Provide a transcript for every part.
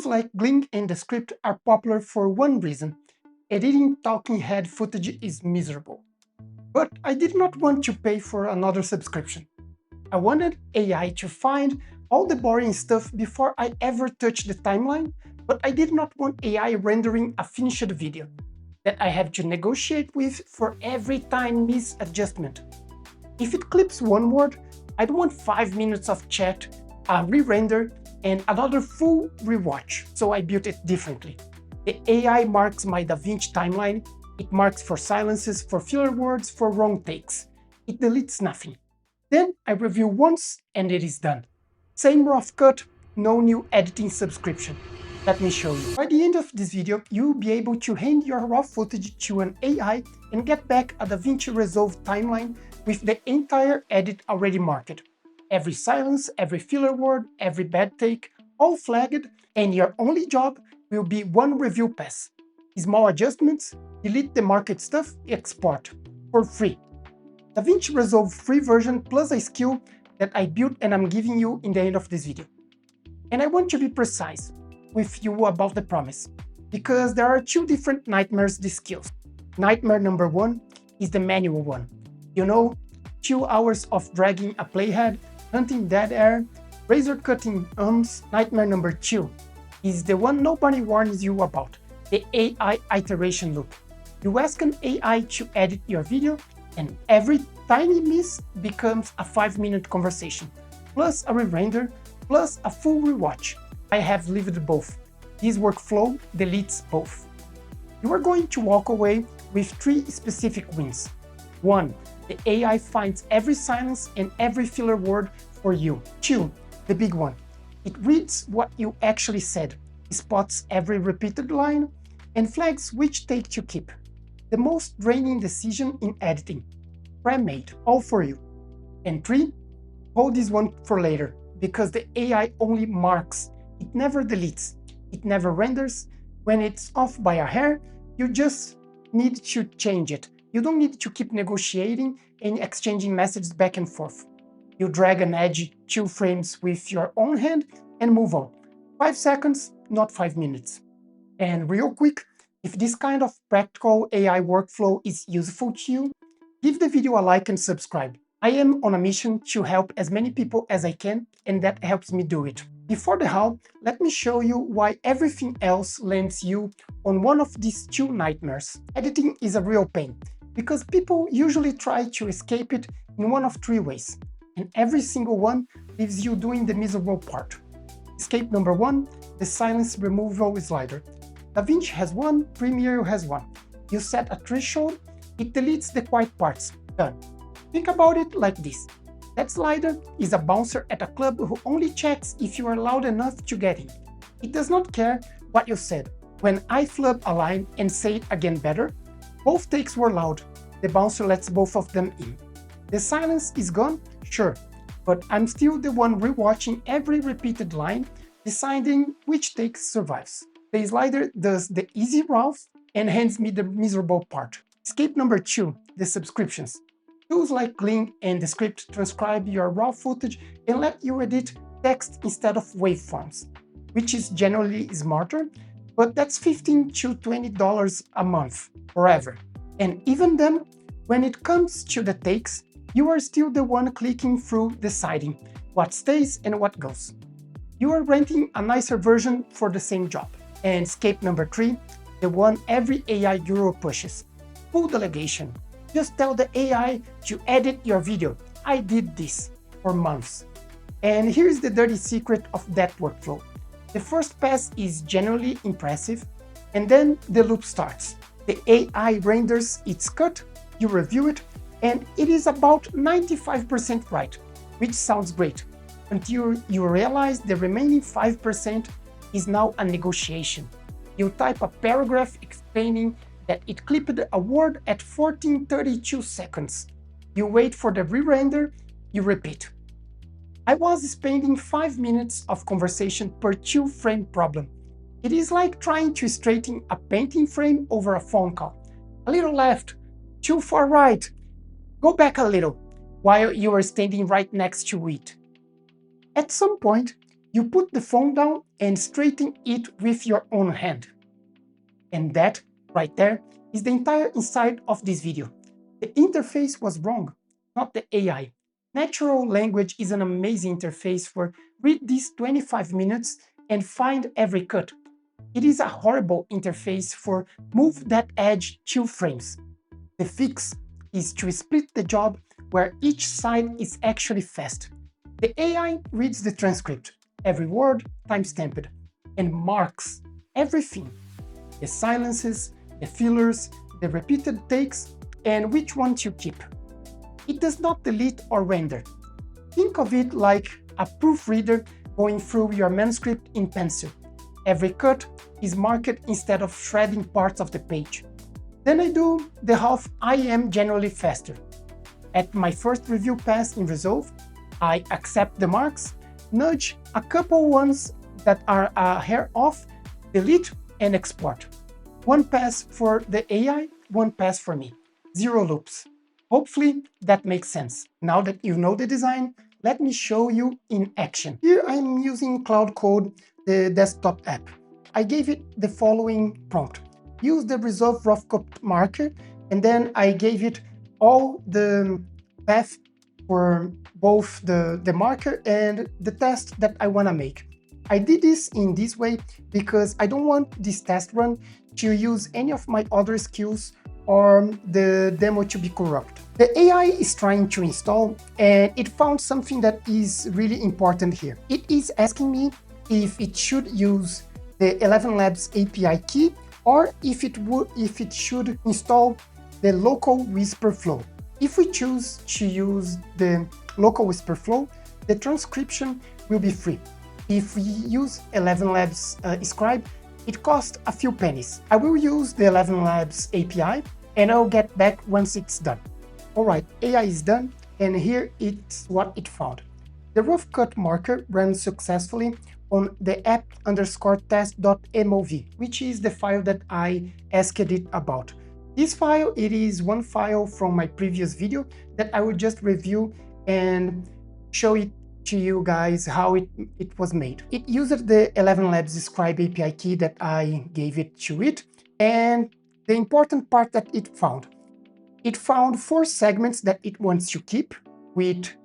Tools like Gling and Descript are popular for one reason: editing talking head footage is miserable. But I did not want to pay for another subscription. I wanted AI to find all the boring stuff before I ever touched the timeline, but I did not want AI rendering a finished video that I have to negotiate with for every time miss adjustment. If it clips one word, I don't want 5 minutes of chat, a re-render, and another full rewatch, so I built it differently. The AI marks my DaVinci timeline, it marks for silences, for filler words, for wrong takes. It deletes nothing. Then I review once and it is done. Same rough cut, no new editing subscription. Let me show you. By the end of this video, you'll be able to hand your raw footage to an AI and get back a DaVinci Resolve timeline with the entire edit already marked. Every silence, every filler word, every bad take, all flagged, and your only job will be one review pass. Small adjustments, delete the market stuff, export. For free. DaVinci Resolve free version plus a skill that I built and I'm giving you in the end of this video. And I want to be precise with you about the promise, because there are two different nightmares these skills. Nightmare number one is the manual one. You know, 2 hours of dragging a playhead, hunting dead air, razor cutting arms. Nightmare number two is the one nobody warns you about, the AI iteration loop. You ask an AI to edit your video, and every tiny miss becomes a 5-minute conversation, plus a re-render, plus a full rewatch. I have lived both. This workflow deletes both. You are going to walk away with 3 specific wins. 1. The AI finds every silence and every filler word for you. 2. The big one. It reads what you actually said, spots every repeated line, and flags which take to keep. The most draining decision in editing. Pre-made, all for you. And 3. Hold this one for later, because the AI only marks. It never deletes. It never renders. When it's off by a hair, you just need to change it. You don't need to keep negotiating and exchanging messages back and forth. You drag an edge 2 frames with your own hand and move on. 5 seconds, not 5 minutes. And real quick, if this kind of practical AI workflow is useful to you, give the video a like and subscribe. I am on a mission to help as many people as I can, and that helps me do it. Before the how, let me show you why everything else lands you on one of these 2 nightmares. Editing is a real pain, because people usually try to escape it in one of 3 ways, and every single one leaves you doing the miserable part. Escape number 1, the silence removal slider. DaVinci has one, Premiere has one. You set a threshold, it deletes the quiet parts. Done. Think about it like this. That slider is a bouncer at a club who only checks if you are loud enough to get in. It does not care what you said. When I flub a line and say it again better, both takes were loud. The bouncer lets both of them in. The silence is gone, sure, but I'm still the one rewatching every repeated line, deciding which take survives. The slider does the easy route and hands me the miserable part. Escape number 2, the subscriptions. Tools like Gling and Descript transcribe your raw footage and let you edit text instead of waveforms, which is generally smarter, but that's $15 to $20 a month, forever. And even then, when it comes to the takes, you are still the one clicking through deciding what stays and what goes. You are renting a nicer version for the same job. And escape number 3, the one every AI guru pushes. Full delegation. Just tell the AI to edit your video. I did this for months. And here's the dirty secret of that workflow. The first pass is generally impressive, and then the loop starts. The AI renders its cut, you review it, and it is about 95% right, which sounds great, until you realize the remaining 5% is now a negotiation. You type a paragraph explaining that it clipped a word at 14:32 seconds. You wait for the re-render, you repeat. I was spending 5 minutes of conversation per 2-frame problem. It is like trying to straighten a painting frame over a phone call. A little left, too far right, go back a little, while you are standing right next to it. At some point, You put the phone down and straighten it with your own hand. And that, right there, is the entire inside of this video. The interface was wrong, not the AI. Natural language is an amazing interface for read these 25 minutes and find every cut. It is a horrible interface for move that edge 2 frames. The fix is to split the job where each side is actually fast. The AI reads the transcript, every word timestamped, and marks everything: the silences, the fillers, the repeated takes, and which ones you keep. It does not delete or render. Think of it like a proofreader going through your manuscript in pencil. Every cut is marked instead of shredding parts of the page. Then I do the half I am generally faster. At my first review pass in Resolve, I accept the marks, nudge a couple ones that are a hair off, delete, and export. One pass for the AI, one pass for me. 0 loops. Hopefully that makes sense. Now that you know the design, let me show you in action. Here I'm using Claude Code, the desktop app. I gave it the following prompt. Use the Resolve rough cut marker, and then I gave it all the path for both the marker and the test that I want to make. I did this in this way because I don't want this test run to use any of my other skills or the demo to be corrupt. The AI is trying to install, and it found something that is really important here. It is asking me if it should use the ElevenLabs API key or if it should install the local Whisper flow. If we choose to use the local Whisper flow, the transcription will be free. If we use ElevenLabs Scribe, it costs a few pennies. I will use the ElevenLabs API and I'll get back once it's done. Alright, AI is done, and here it's what it found. The rough cut marker ran successfully on the app_test.mov, which is the file that I asked it about. This file, it is one file from my previous video that I will just review and show it to you guys how it was made. It used the ElevenLabs Scribe API key that I gave it to it, and the important part that it found 4 segments that it wants to keep, which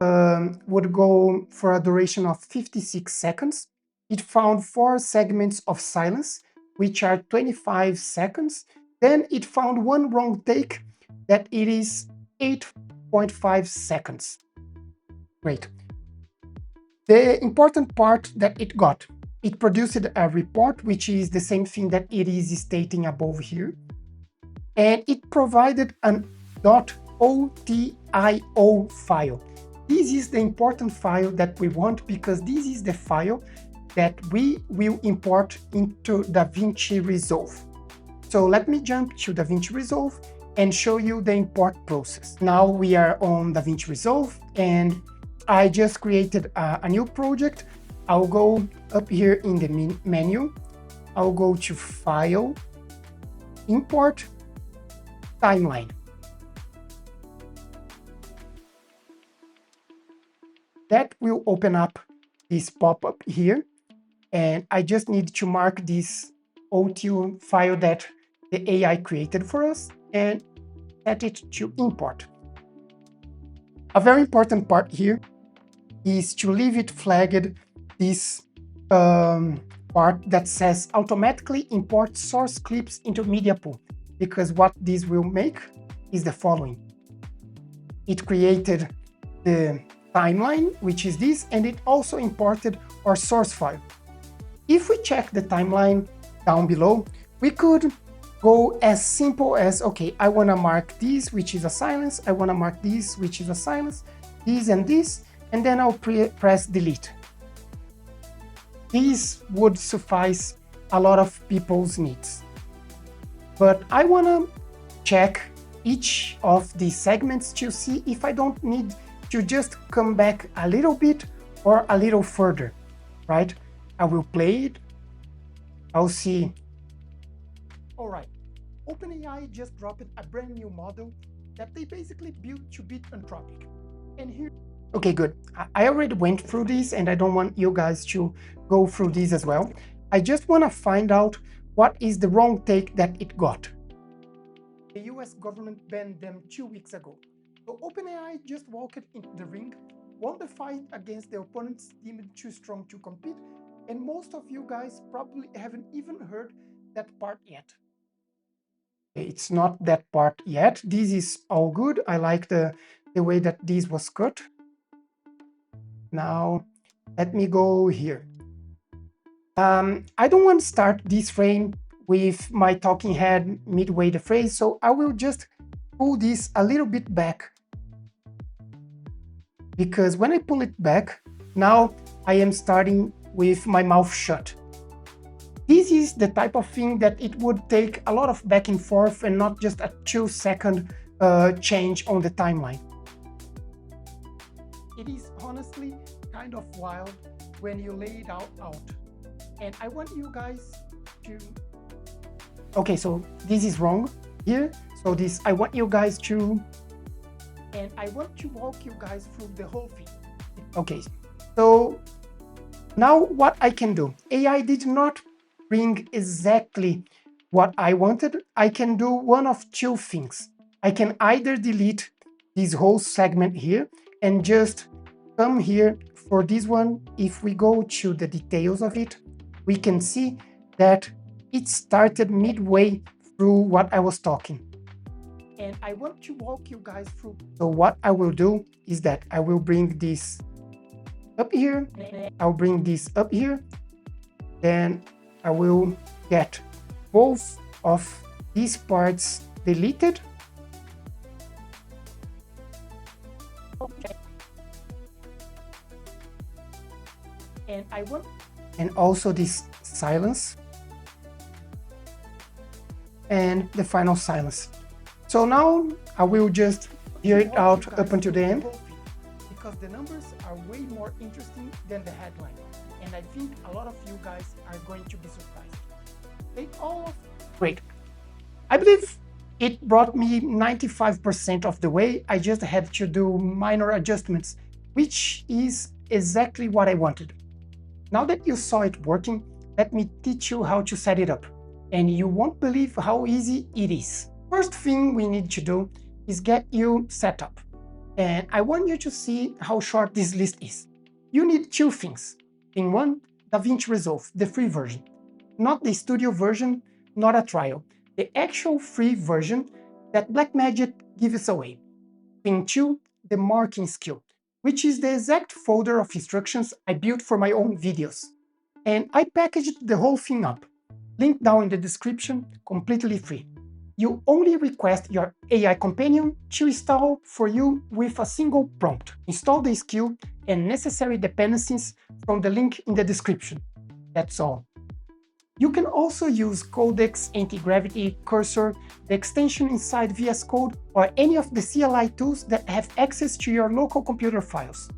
would go for a duration of 56 seconds. It found 4 segments of silence, which are 25 seconds. Then it found one wrong take that it is 8.5 seconds. Great. The important part that it got, it produced a report, which is the same thing that it is stating above here. And it provided an .OTIO file. This is the important file that we want because this is the file that we will import into DaVinci Resolve. So let me jump to DaVinci Resolve and show you the import process. Now we are on DaVinci Resolve and I just created a new project. I'll go up here in the menu. I'll go to File, Import, Timeline. That will open up this pop-up here. And I just need to mark this OTIO file that the AI created for us and set it to import. A very important part here is to leave it flagged this part that says automatically import source clips into media pool, because what this will make is the following. It created the timeline, which is this, and it also imported our source file. If we check the timeline down below, we could go as simple as, okay, I want to mark this, which is a silence, I want to mark this, which is a silence, this and this, and then I'll press delete. This would suffice a lot of people's needs. But I want to check each of these segments to see if I don't need to just come back a little bit or a little further, right? I will play it. I'll see. All right. OpenAI just dropped a brand new model that they basically built to beat Anthropic. And here Okay, good. I already went through this and I don't want you guys to go through this as well. I just want to find out what is the wrong take that it got. The US government banned them 2 weeks ago. So OpenAI just walked into the ring, won the fight against the opponents deemed too strong to compete, and most of you guys probably haven't even heard that part yet. It's not that part yet. This is all good. I like the way that this was cut. Now, let me go here. I don't want to start this frame with my talking head midway the phrase, so I will just pull this a little bit back. Because when I pull it back, now I am starting with my mouth shut. This is the type of thing that it would take a lot of back and forth and not just a 2-second change on the timeline. It is honestly kind of wild when you lay it out. And I want you guys to... Okay, so this is wrong here. So this, I want you guys to... And I want to walk you guys through the whole thing. Okay, so now what I can do. AI did not bring exactly what I wanted. I can do one of two things. I can either delete this whole segment here and just come here for this one. If we go to the details of it, we can see that it started midway through what I was talking. And I want to walk you guys through. So what I will do is that I will bring this up here. I'll bring this up here. Then I will get both of these parts deleted. And I want, and also this silence and the final silence. So now I will just hear it out up until the end, because the numbers are way more interesting than the headline. And I think a lot of you guys are going to be surprised. Take all of... Great. I believe it brought me 95% of the way. I just had to do minor adjustments, which is exactly what I wanted. Now that you saw it working, let me teach you how to set it up. And you won't believe how easy it is. First thing we need to do is get you set up. And I want you to see how short this list is. You need two things. Thing one, DaVinci Resolve, the free version. Not the studio version, not a trial. The actual free version that Blackmagic gives away. Thing two, the marking skill, which is the exact folder of instructions I built for my own videos. And I packaged the whole thing up. Link down in the description, completely free. You only request your AI companion to install for you with a single prompt. Install the skill and necessary dependencies from the link in the description. That's all. You can also use Codex, Antigravity, Cursor, the extension inside VS Code, or any of the CLI tools that have access to your local computer files.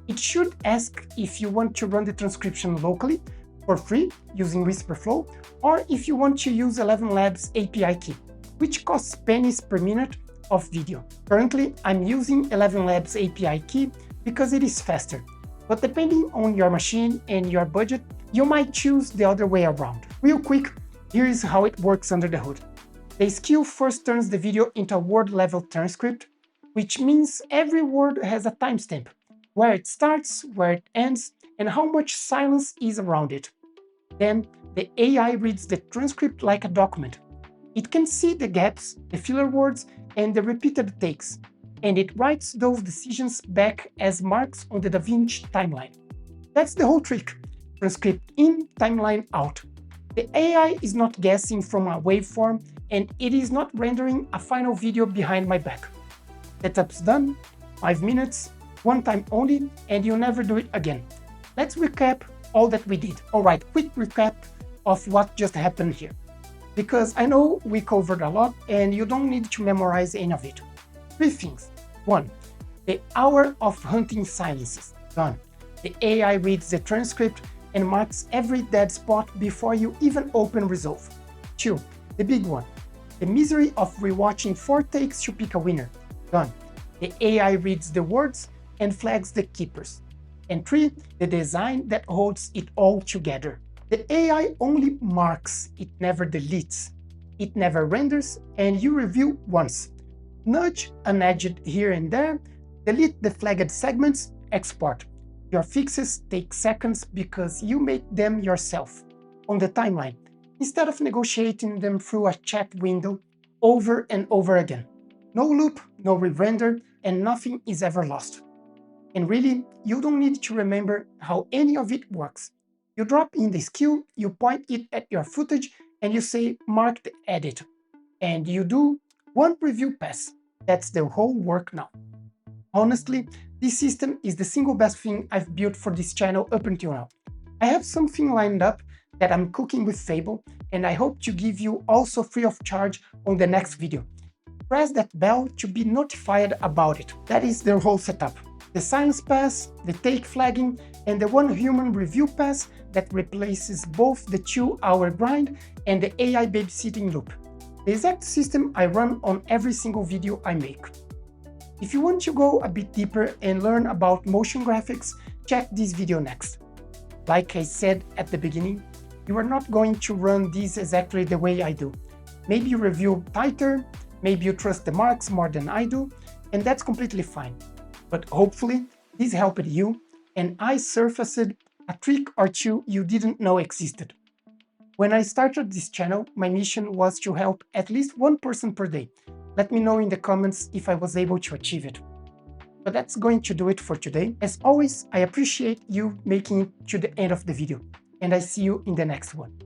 It should ask if you want to run the transcription locally for free using WhisperFlow, or if you want to use 11 Labs API key, which costs pennies per minute of video. Currently, I'm using 11 Labs API key because it is faster, but depending on your machine and your budget, you might choose the other way around. Real quick, here is how it works under the hood. The skill first turns the video into a word-level transcript, which means every word has a timestamp, where it starts, where it ends, and how much silence is around it. Then, the AI reads the transcript like a document. It can see the gaps, the filler words, and the repeated takes, and it writes those decisions back as marks on the DaVinci timeline. That's the whole trick. Transcript in, timeline out. The AI is not guessing from a waveform, and it is not rendering a final video behind my back. Setup's done, 5 minutes, one time only, and you never do it again. Let's recap all that we did. Alright, quick recap of what just happened here. Because I know we covered a lot and you don't need to memorize any of it. 3 things. 1. The hour of hunting silences. Done. The AI reads the transcript and marks every dead spot before you even open Resolve. 2. The big one. The misery of rewatching 4 takes to pick a winner. Done. The AI reads the words and flags the keepers. And 3, the design that holds it all together. The AI only marks, it never deletes. It never renders, and you review once. Nudge an edge here and there, delete the flagged segments, export. Your fixes take seconds because you make them yourself, on the timeline, instead of negotiating them through a chat window over and over again. No loop, no re-render, and nothing is ever lost. And really, you don't need to remember how any of it works. You drop in the skill, you point it at your footage, and you say mark the edit. And you do one review pass. That's the whole work now. Honestly, this system is the single best thing I've built for this channel up until now. I have something lined up that I'm cooking with Fable, and I hope to give you also free of charge on the next video. Press that bell to be notified about it. That is the whole setup. The science pass, the take flagging, and the one human review pass that replaces both the 2-hour grind and the AI babysitting loop. The exact system I run on every single video I make. If you want to go a bit deeper and learn about motion graphics, check this video next. Like I said at the beginning, you are not going to run these exactly the way I do. Maybe you review tighter, maybe you trust the marks more than I do, and that's completely fine. But hopefully this helped you, and I surfaced a trick or two you didn't know existed. When I started this channel, my mission was to help at least one person per day. Let me know in the comments if I was able to achieve it. But that's going to do it for today. As always, I appreciate you making it to the end of the video, and I see you in the next one.